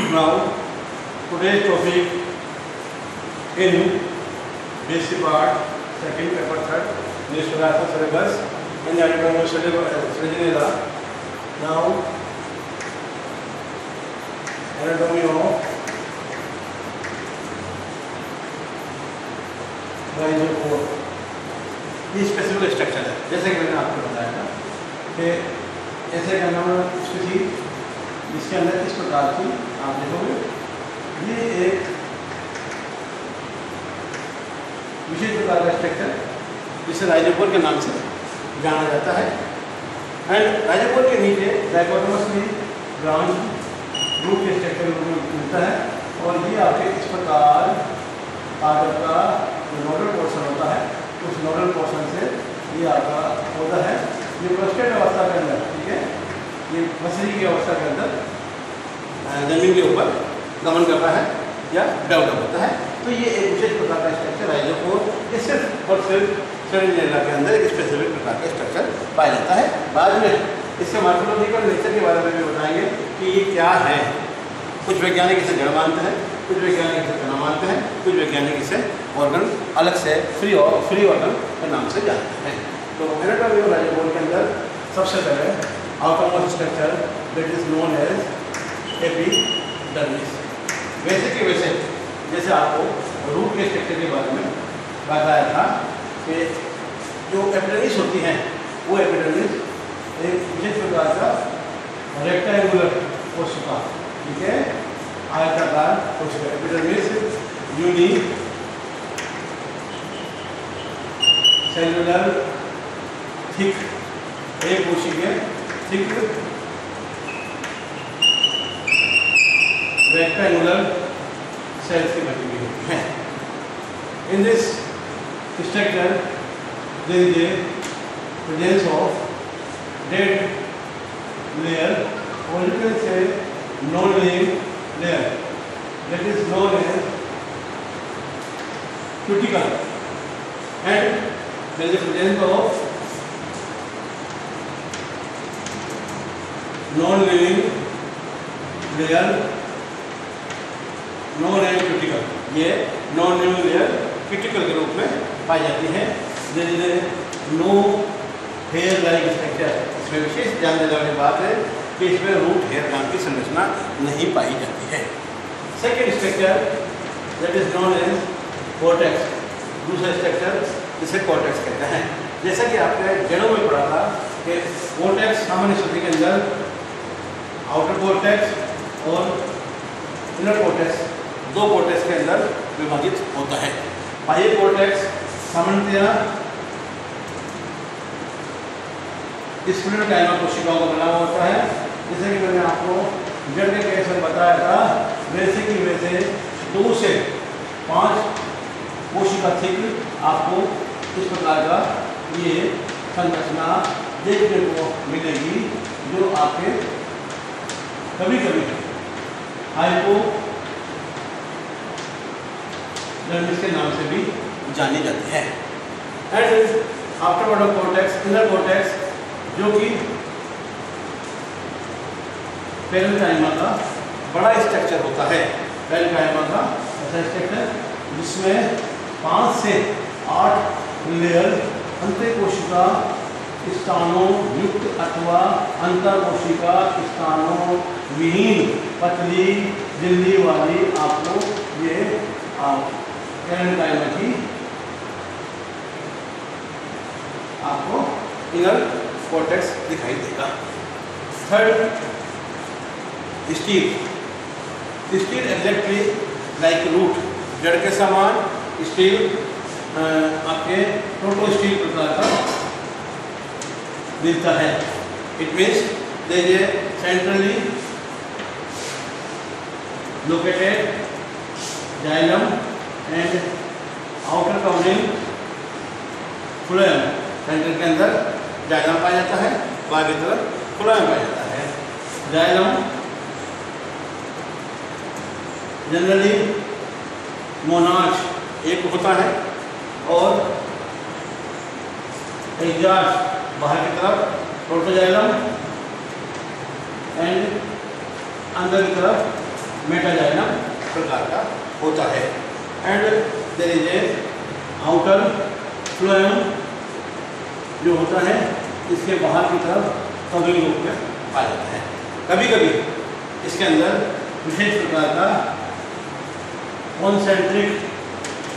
Now, today's topic in basic part, second paper third, newspaper syllabus, and anatomy syllabus. Now, anatomy of rhizophore. ये specific structure है, जैसे कि मैंने आपको बताया था कि ऐसे का नाम स्पीशीज जिसके अंदर इस प्रकार की आप देखोगे, ये एक विशेष प्रकार का स्ट्रक्चर जिसे राइजोफोर के नाम से जाना जाता है। एंड राइजोफोर के नीचे डाइकोटोमसली ब्रांच रूट के स्ट्रक्चर में मिलता है, और ये आपके इस प्रकार कागज का जो नोडल पोर्शन होता है, उस नोडल पोर्शन से ये आपका पौधा है, ये प्रोस्टेट अवस्था के अंदर, ठीक है, ये मछली की अवस्था के अंदर जमीन के ऊपर गमन करता है या डेवलप होता है। तो ये एक विशेष प्रकार का स्ट्रक्चर राइजोफोर, ये सिर्फ और सिर्फ सेरेनिया के अंदर एक स्पेसिफिक प्रकार का स्ट्रक्चर पाया जाता है। बाद में इसके मॉर्फोलॉजिकल नेचर के बारे में भी बताएंगे कि ये क्या है। कुछ वैज्ञानिक इसे जड़ मानते हैं, कुछ वैज्ञानिक इसे तना मानते हैं, कुछ वैज्ञानिक इसे ऑर्गन अलग से फ्री ऑर्गन के नाम से जानते हैं। तो एनाटॉमी ऑफ राइजोफोर के अंदर सबसे पहले outermost structure that is known as epidermis. वैसे के वैसे जैसे आपको रूट के स्ट्रक्चर के बारे में बताया था कि जो एपिडर्मिस होती हैं, वो एपिडर्मिस एक विशेष प्रकार का रेक्टेंगुलर कोशिका, ठीक है, आयताकार कोशिका। एपिडर्मिस यूनि सेलुलर थिक, एक कोशिका थिक रेक्टेंगुलर सेल्स की बनी हुई होती है। In this structure there is a presence of dead layer, or you can say non-living layer, that is known as cuticle, and there is a presence of non-living layer known as cuticle। ये non-living layer cuticle के रूप में पाई जाती है। there is a no hair like structure। इसमें विशेष ध्यान देने वाली बात है कि इसमें रूट हेयर नाम की संरचना नहीं पाई जाती है। Second structure that is known as cortex. दूसरा स्ट्रक्चर जिसे कॉर्टेक्स कहते हैं। जैसा कि आपने जड़ों में पढ़ा था कि कॉर्टेक्स सामान्य स्थिति के अंदर आउटर कॉर्टेक्स और इनर कॉर्टेक्स, दो कॉर्टेक्स के अंदर विभाजित होता है। बाह्य कॉर्टेक्स सामान्यतया स्क्लेरोकाइमा कोशिकाओं का बना हुआ होता है। जैसे कि मैंने आपको जड़ के केस में बताया था, वैसे की वैसे 2 से 5 कोशिका थिक आपको इस प्रकार का ये संरचना देखने को मिलेगी, जो आपके कभी कभी हाइपोडर्मिस के नाम से भी जानी जाती है। And afterward of cortex, inner cortex, जो कि पेरेन्काइमा का बड़ा स्ट्रक्चर होता है। पेरेन्काइमा का ऐसा स्ट्रक्चर जिसमें 5 से 8 लेयर अंतःकोशिका स्थानों युक्त अथवा अंतःकोशिका स्थानों विहीन पतली झिल्ली वाली आपको ये पेरेन्काइमा की आपको इनर कॉर्टेक्स दिखाई देगा। Third stele. Stele exactly like root, जड़ के समान स्टील आपके प्रोटो स्टील प्रकार का मिलता है। It means there is a centrally located xylem and outer covering phloem. Centre के अंदर जाइलम पाया जाता है, बाहर की तरफ फ्लोएम पाया जाता है। जाइलम जनरली मोनाच एक होता है, और एग्जास्ट बाहर की तरफ प्रोटोजाइलम एंड अंदर की तरफ मेटाजाइलम प्रकार का होता है। And there is a outer phloem जो होता है इसके बाहर की तरफ कवरिंग रूप में पाया जाता है। कभी कभी इसके अंदर विशेष प्रकार का कॉन्सेंट्रिक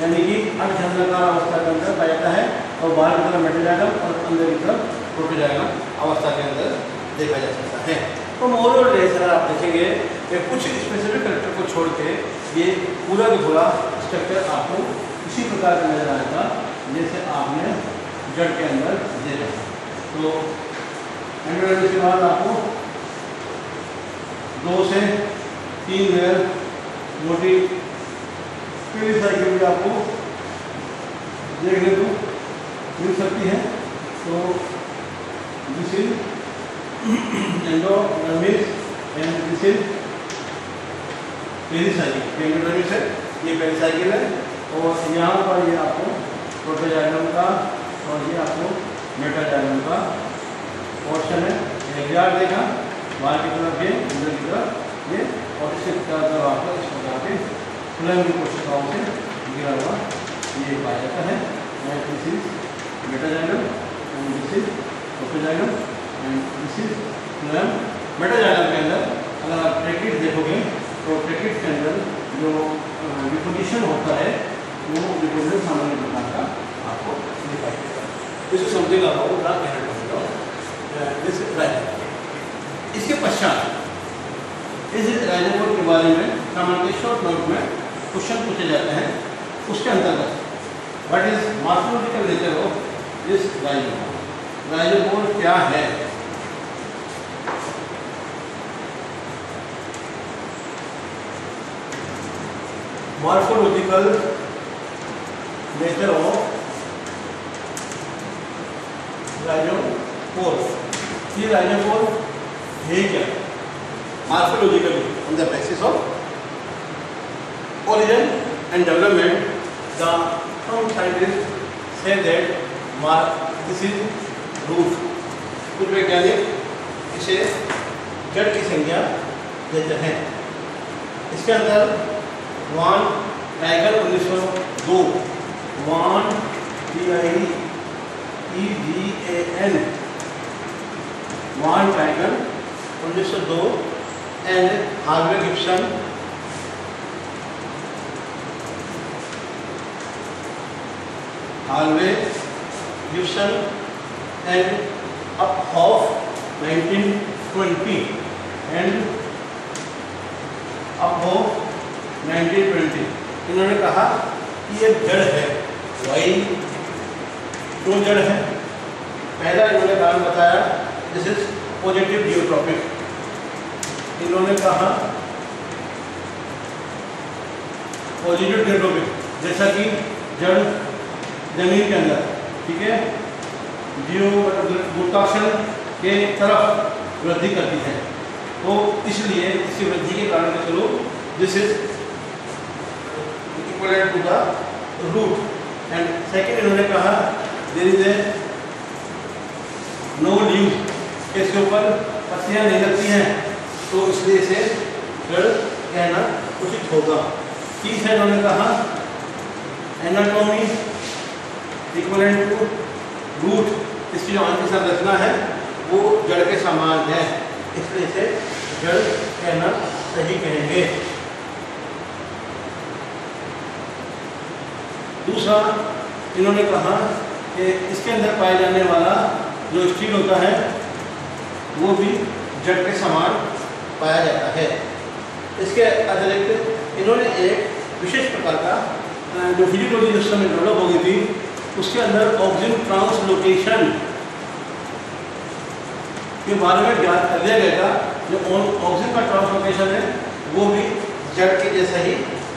यानी कि अर्धचंद्राकार अवस्था के अंदर पाया जाता है और बाहर की तरफ मेटाजाइलम और अंदर की तरफ प्रोटोजाइलम अवस्था के अंदर देखा जा सकता है। तो मोरल लेस अगर आप देखेंगे कि कुछ स्पेसिफिक करेक्टर को छोड़ के ये पूरा का पूरा स्ट्रक्चर आपको इसी प्रकार का नजर आएगा जैसे आपने जड़ के अंदर देखा। तो एंडोडर्मिस के बाद आपको 2 से 3 लेयर मोटी पेरिसाइकिल भी आपको देखने को मिल सकती है। तो this is endodermis and this is pericycle. Endodermis है, ये पेरिसाइकिल है और यहाँ पर ये आपको प्रोटोजाइलम का और ये आपको मेटाजाइलम का पोर्शन है। एग्जाट देखा बाहर की तरफ ये अंदर की तरफ ये और इसके तरफ आपको इस प्रकार के फ्लोएम की कोशिकाओं से घिरा हुआ ये पाया जाता है। This is metaxylem and this is protoxylem and this is phloem. Metaxylem के अंदर अगर आप ट्रैकिड देखोगे तो ट्रैकिड के अंदर जो डिपोजिशन होता है वो डिपोजिशन सामान्य प्रकार का आपको दिखाई देगा। This is something about the anatomy of this rhizophore. इसके पश्चात इस राइजोफोर के बारे में सामान्य शॉर्ट नोट में क्वेश्चन पूछे जाते हैं। उसके अंतर्गत what is morphological nature of this rhizophore. Rhizophore क्या है? Morphological nature of rhizophore. ये राइजोफोर है क्या? Morphologically on the basis of origin and development, the some scientists say that this is root. कुछ वैज्ञानिक इसे जड़ की संज्ञा देते हैं। इसके अंदर वान टाइगर 1902 वान TIEGAN वान टाइगर 1902 and Harvey Gibson Harvey Gibson and Uphoff 1920 and Uphoff 1920 इन्होंने कहा कि ये जड़ है। वाई क्यों जड़ है? पहला इन्होंने कारण बताया दिस इज पॉजिटिव जियोट्रॉपिक। इन्होंने कहा पॉजिटिव जियोट्रॉपिक जैसा कि जड़ जमीन के अंदर, ठीक है, जियो गुरुत्वाकर्षण के तरफ वृद्धि करती है। तो इसलिए इसकी वृद्धि के कारण के स्वरूप this is equivalent to the root. And second इन्होंने कहा there is a no leaves, इसके ऊपर पत्तियां नहीं लगती हैं तो इसलिए इसे जड़ कहना उचित होगा। तीसरा इन्होंने कहा एनाटॉमी इक्वलेंट टू रूट, इसकी जो आंतरिक संरचना है वो जड़ के समान है इसलिए इसे जड़ कहना सही कहेंगे। दूसरा इन्होंने कहा कि इसके अंदर पाया जाने वाला जो स्टील होता है वो भी जड़ के समान पाया जाता है। इसके अतिरिक्त इन्होंने एक विशेष प्रकार का जो फिजियोलॉजी जिस समय डेवलप हो गई थी उसके अंदर ऑक्सीजन ट्रांसलोकेशन के बारे में ज्ञात कर दिया गया था। जो ऑक्सीजन का ट्रांसलोकेशन है वो भी जड़ के जैसा ही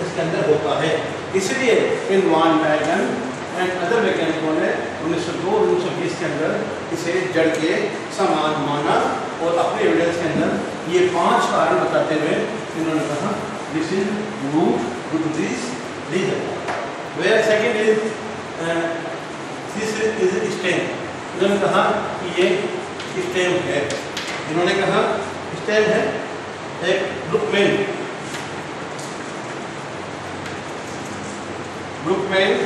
इसके अंदर होता है। इसलिए इन वान डायगन एंड अदर वैज्ञानिकों ने 1902 और 1920 के अंदर इसे जड़ के समान माना और अपने एविडेंस के अंदर ये 5 कारण बताते हुए इन्होंने कहा this is root to this region. Where second is this is stem. इन्होंने कहा कि ये स्टेम है। इन्होंने कहा स्टेम है एक Bruchmann footman,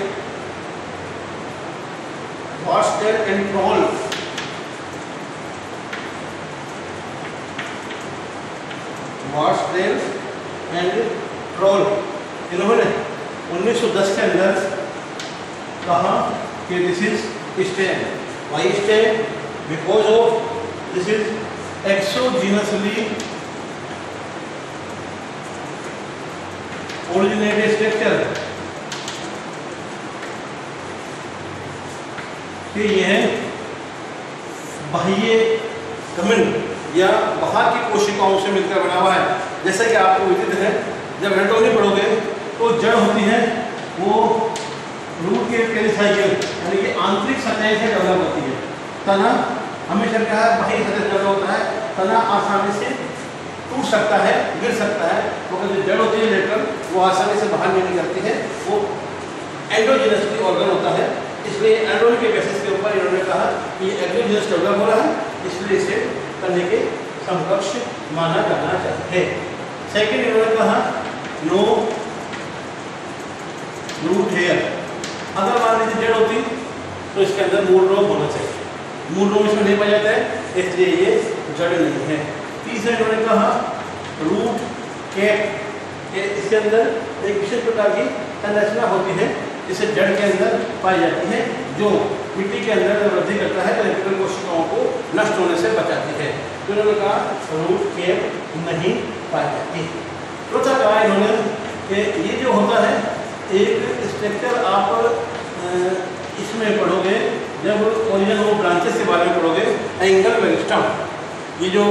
wash and troll. Worsdell and Troll, इन्होंने 1910 के अंदर कहा कि this is stem. Why stem? Because of this is exogenously originated structure, कि यह बाह्य कमेंट या बाहर की कोशिकाओं से मिलकर बना हुआ है. जैसा कि आपको विदित है, जब एनाटॉमी पढ़ोगे तो जड़ होती है वो रूट के पेरिसाइकिल यानी कि आंतरिक सतह से डेवलप होती है. तना हमेशा क्या है, बाह्य सतह से डेवलप होता है. तना आसानी से टूट सकता है, गिर सकता है, मगर जो जड़ होती है लेटरल वो आसानी से बाहर नहीं निकलती है, वो एंडोजीनसली ऑर्गन होता है. इसलिए एनाटॉमी के बेसिस के ऊपर इन्होंने कहा कि एक्सोजीनस डेवलप हो रहा है, इसलिए इसे करने के समकक्ष माना जाना चाहिए. सेकेंड इन्होंने कहा नो रूट हेयर. अगर मान लीजिए जड़ होती तो इसके अंदर मूल रोग होना चाहिए. मूल रोग इसमें नहीं पाया जाता है, इसलिए ये जड़ नहीं है. तीसरा इन्होंने कहा रूट कैप, इसके अंदर एक विशेष प्रकार की संरचना होती है जिसे जड़ के अंदर पाई जाती है, जो मिट्टी के अंदर वृद्धि करता है, इलेक्ट्रिकल कोशिकाओं को नष्ट होने से बचाती है. तो इन्होंने कहा रूट कैप नहीं पाई जाती. चौथा कहा इन्होंने कि ये जो होता है एक स्ट्रक्चर आप इसमें पढ़ोगे जब ओरिजिन ऑफ ब्रांचेस के बारे में पढ़ोगे, एंगल मेरिस्टम. ये जो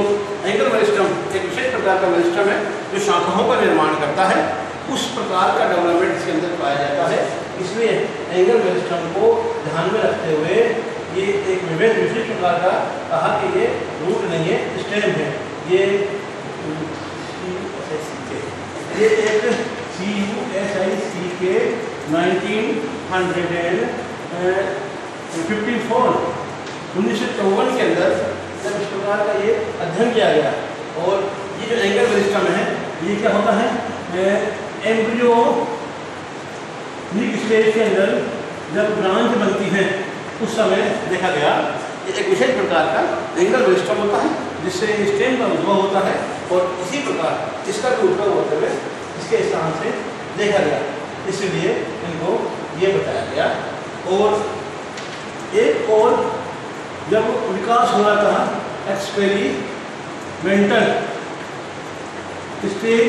एंगल मेरिस्टम एक विशेष प्रकार का मेरिस्टम है जो शाखाओं का निर्माण करता है, उस प्रकार का डेवलपमेंट इसके अंदर पाया जाता है. इसलिए एंगल मेरिस्टम को ध्यान में रखते हुए ये एक विशेष प्रकार का कहा कि ये रूट नहीं है, स्टेम है. ये एक CUSICK 1954 के अंदर जब इस प्रकार का ये अध्ययन किया गया. और ये जो एंगल मेरिस्टम है ये क्या होता है, एम्ब्रियोनिक स्टेज के अंदर जब ब्रांच बनती है उस समय देखा गया कि एक विशेष प्रकार का एंगल मेरिस्टम होता है जिससे स्टेम का उद्भव होता है. और इसी प्रकार इसका भी उद्भव होते हुए इसके स्थान से देखा गया, इसलिए इनको ये बताया गया. और एक और जब विकास हो रहा था एक्सपेरिमेंटल स्टेज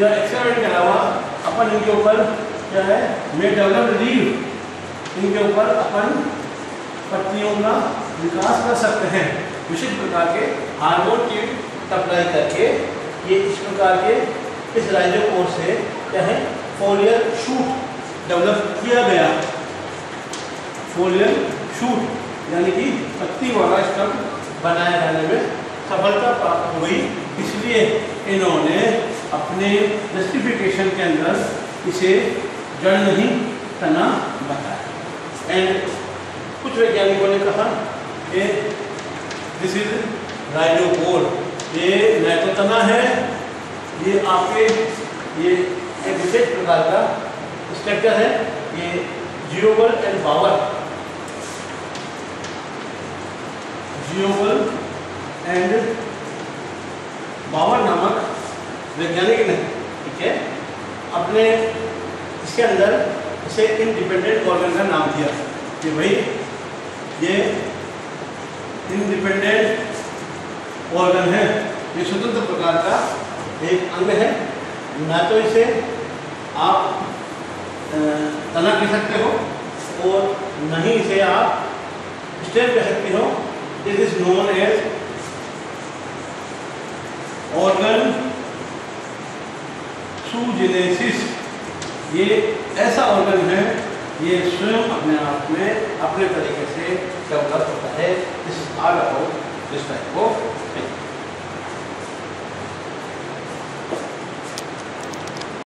या एक्सपेरिमेंट के अलावा अपन इनके ऊपर क्या है में डेवलप्ड लीव, इनके ऊपर अपन पत्तियों का विकास कर सकते हैं विशेष प्रकार के हार्मोन की अप्लाई करके. ये इस प्रकार के इस राइजोपोर से क्या है फोलियर शूट डेवलप किया गया. फोलियर शूट यानी कि पत्ती वाला स्टम बनाए जाने में सफलता प्राप्त हुई. इसलिए इन्होंने अपने जस्टिफिकेशन के अंदर इसे जड़ नहीं तना बताया. एंड कुछ वैज्ञानिकों ने कहा कि दिस इज राइजोपोर, ये न तो तना है, ये आपके ये एक विशेष प्रकार का स्ट्रक्चर है. ये जियोबल एंड बावर, जियोबल एंड बावर नामक वैज्ञानिक ने, ठीक है, अपने इसके अंदर इसे इंडिपेंडेंट ऑर्गन का नाम दिया कि भाई ये इंडिपेंडेंट ऑर्गन है, ये स्वतंत्र प्रकार का एक अंग है. ना तो इसे आप तना कह सकते हो और नहीं इसे आप स्टेम कह सकते हो. It is known as organogenesis. ये ऐसा ऑर्गन है, ये स्वयं अपने आप में अपने तरीके से डेवलप होता है. This is all about this type of